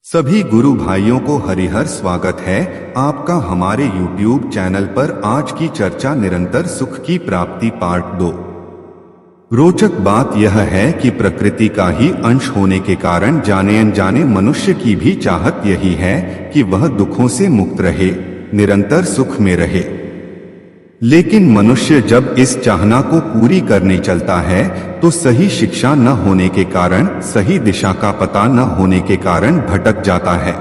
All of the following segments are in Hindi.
सभी गुरु भाइयों को हरिहर स्वागत है आपका हमारे YouTube चैनल पर। आज की चर्चा निरंतर सुख की प्राप्ति पार्ट 2। रोचक बात यह है कि प्रकृति का ही अंश होने के कारण जाने अनजाने मनुष्य की भी चाहत यही है कि वह दुखों से मुक्त रहे, निरंतर सुख में रहे। लेकिन मनुष्य जब इस चाहना को पूरी करने चलता है तो सही शिक्षा न होने के कारण, सही दिशा का पता न होने के कारण भटक जाता है।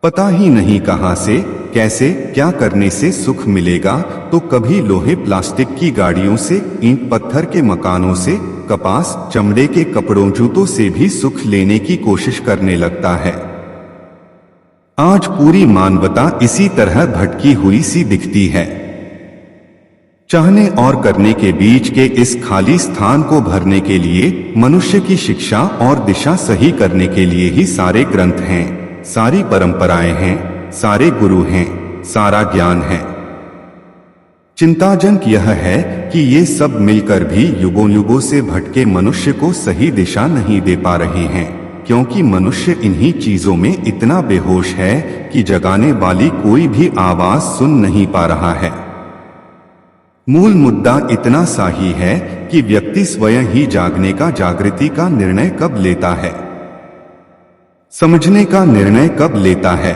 पता ही नहीं कहां से, कैसे, क्या करने से सुख मिलेगा, तो कभी लोहे प्लास्टिक की गाड़ियों से, ईंट पत्थर के मकानों से, कपास चमड़े के कपड़ों जूतों से भी सुख लेने की कोशिश करने लगता है। आज पूरी मानवता इसी तरह भटकी हुई सी दिखती है। चाहने और करने के बीच के इस खाली स्थान को भरने के लिए मनुष्य की शिक्षा और दिशा सही करने के लिए ही सारे ग्रंथ हैं, सारी परंपराएं हैं, सारे गुरु हैं, सारा ज्ञान है। चिंताजनक यह है कि ये सब मिलकर भी युगों युगों से भटके मनुष्य को सही दिशा नहीं दे पा रहे हैं, क्योंकि मनुष्य इन्हीं चीजों में इतना बेहोश है कि जगाने वाली कोई भी आवाज सुन नहीं पा रहा है। मूल मुद्दा इतना सा ही है कि व्यक्ति स्वयं ही जागने का, जागृति का निर्णय कब लेता है, समझने का निर्णय कब लेता है।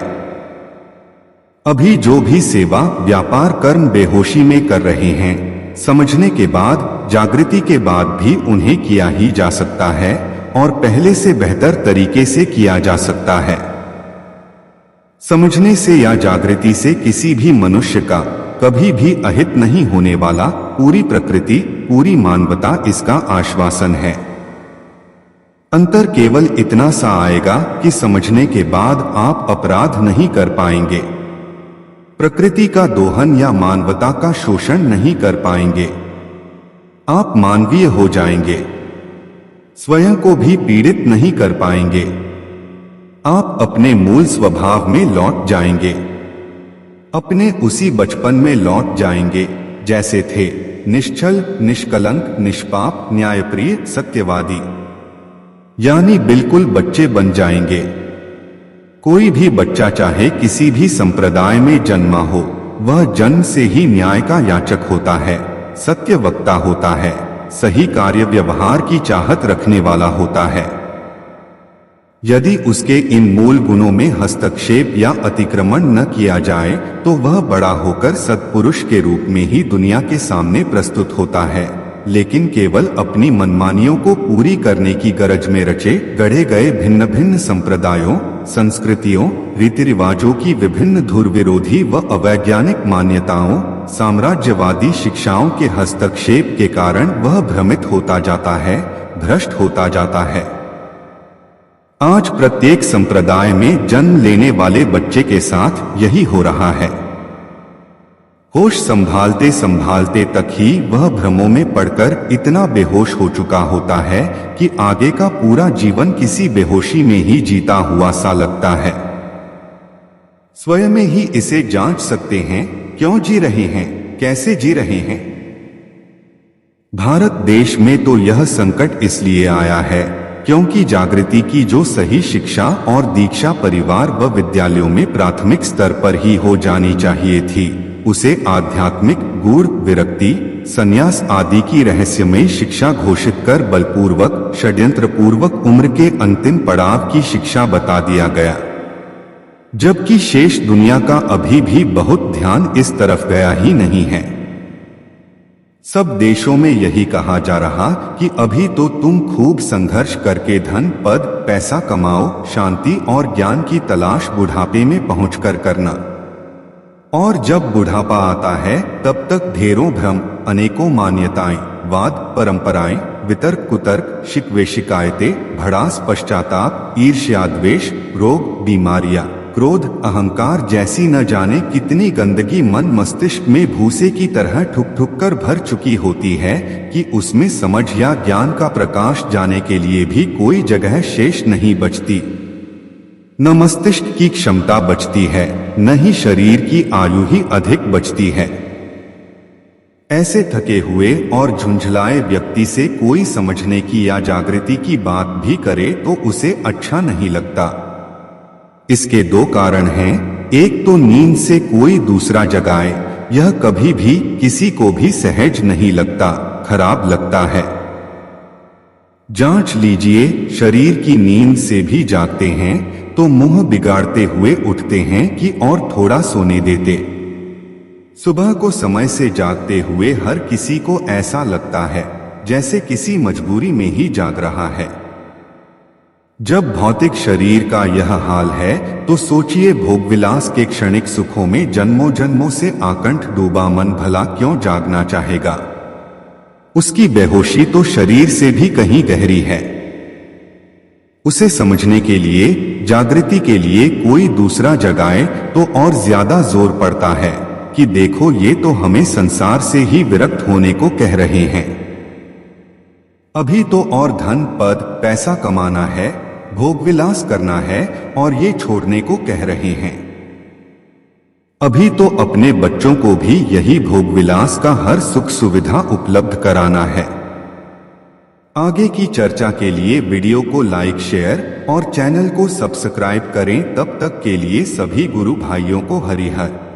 अभी जो भी सेवा, व्यापार, कर्म बेहोशी में कर रहे हैं, समझने के बाद, जागृति के बाद भी उन्हें किया ही जा सकता है और पहले से बेहतर तरीके से किया जा सकता है। समझने से या जागृति से किसी भी मनुष्य का कभी भी अहित नहीं होने वाला। पूरी प्रकृति, पूरी मानवता इसका आश्वासन है। अंतर केवल इतना सा आएगा कि समझने के बाद आप अपराध नहीं कर पाएंगे, प्रकृति का दोहन या मानवता का शोषण नहीं कर पाएंगे। आप मानवीय हो जाएंगे, स्वयं को भी पीड़ित नहीं कर पाएंगे। आप अपने मूल स्वभाव में लौट जाएंगे, अपने उसी बचपन में लौट जाएंगे जैसे थे, निश्चल, निष्कलंक, निष्पाप, न्यायप्रिय, सत्यवादी, यानी बिल्कुल बच्चे बन जाएंगे। कोई भी बच्चा चाहे किसी भी संप्रदाय में जन्मा हो, वह जन्म से ही न्याय का याचक होता है, सत्य वक्ता होता है, सही कार्य व्यवहार की चाहत रखने वाला होता है। यदि उसके इन मूल गुणों में हस्तक्षेप या अतिक्रमण न किया जाए तो वह बड़ा होकर सत्पुरुष के रूप में ही दुनिया के सामने प्रस्तुत होता है, लेकिन केवल अपनी मनमानियों को पूरी करने की गरज में रचे गढ़े गए भिन्न भिन्न संप्रदायों, संस्कृतियों, रीति रिवाजों की विभिन्न धुर विरोधी व अवैज्ञानिक मान्यताओं, साम्राज्यवादी शिक्षाओं के हस्तक्षेप के कारण वह भ्रमित होता जाता है, भ्रष्ट होता जाता है। आज प्रत्येक संप्रदाय में जन्म लेने वाले बच्चे के साथ यही हो रहा है। होश संभालते संभालते तक ही वह भ्रमों में पड़कर इतना बेहोश हो चुका होता है कि आगे का पूरा जीवन किसी बेहोशी में ही जीता हुआ सा लगता है। स्वयं में ही इसे जांच सकते हैं, क्यों जी रहे हैं, कैसे जी रहे हैं। भारत देश में तो यह संकट इसलिए आया है क्योंकि जागृति की जो सही शिक्षा और दीक्षा परिवार व विद्यालयों में प्राथमिक स्तर पर ही हो जानी चाहिए थी, उसे आध्यात्मिक, गूढ़ विरक्ति, संन्यास आदि की रहस्यमयी शिक्षा घोषित कर बलपूर्वक, षड्यंत्रपूर्वक उम्र के अंतिम पड़ाव की शिक्षा बता दिया गया, जबकि शेष दुनिया का अभी भी बहुत ध्यान इस तरफ गया ही नहीं है। सब देशों में यही कहा जा रहा कि अभी तो तुम खूब संघर्ष करके धन, पद, पैसा कमाओ, शांति और ज्ञान की तलाश बुढ़ापे में पहुंचकर करना, और जब बुढ़ापा आता है तब तक ढेरों भ्रम, अनेकों मान्यताएं, वाद, परंपराएं, वितर्क, कुतर्क, शिकवे, शिकायतें, भड़ास, पश्चाताप, ईर्ष्या, द्वेष, रोग, बीमारियां, क्रोध, अहंकार जैसी न जाने कितनी गंदगी मन मस्तिष्क में भूसे की तरह ठुक ठुक कर भर चुकी होती है कि उसमें समझ या ज्ञान का प्रकाश जाने के लिए भी कोई जगह शेष नहीं बचती। न मस्तिष्क की क्षमता बचती है, न ही शरीर की आयु ही अधिक बचती है। ऐसे थके हुए और झुंझलाए व्यक्ति से कोई समझने की या जागृति की बात भी करे तो उसे अच्छा नहीं लगता। इसके दो कारण हैं। एक तो नींद से कोई दूसरा जगाए, यह कभी भी किसी को भी सहज नहीं लगता, खराब लगता है। जांच लीजिए, शरीर की नींद से भी जागते हैं तो मुंह बिगाड़ते हुए उठते हैं कि और थोड़ा सोने देते। सुबह को समय से जागते हुए हर किसी को ऐसा लगता है जैसे किसी मजबूरी में ही जाग रहा है। जब भौतिक शरीर का यह हाल है तो सोचिए भोगविलास के क्षणिक सुखों में जन्मों जन्मों से आकंठ डूबा मन भला क्यों जागना चाहेगा। उसकी बेहोशी तो शरीर से भी कहीं गहरी है। उसे समझने के लिए, जागृति के लिए कोई दूसरा जगाए तो और ज्यादा जोर पड़ता है कि देखो ये तो हमें संसार से ही विरक्त होने को कह रहे हैं। अभी तो और धन पद पैसा कमाना है, भोगविलास करना है और ये छोड़ने को कह रहे हैं। अभी तो अपने बच्चों को भी यही भोगविलास का हर सुख सुविधा उपलब्ध कराना है। आगे की चर्चा के लिए वीडियो को लाइक शेयर और चैनल को सब्सक्राइब करें। तब तक के लिए सभी गुरु भाइयों को हरिहर।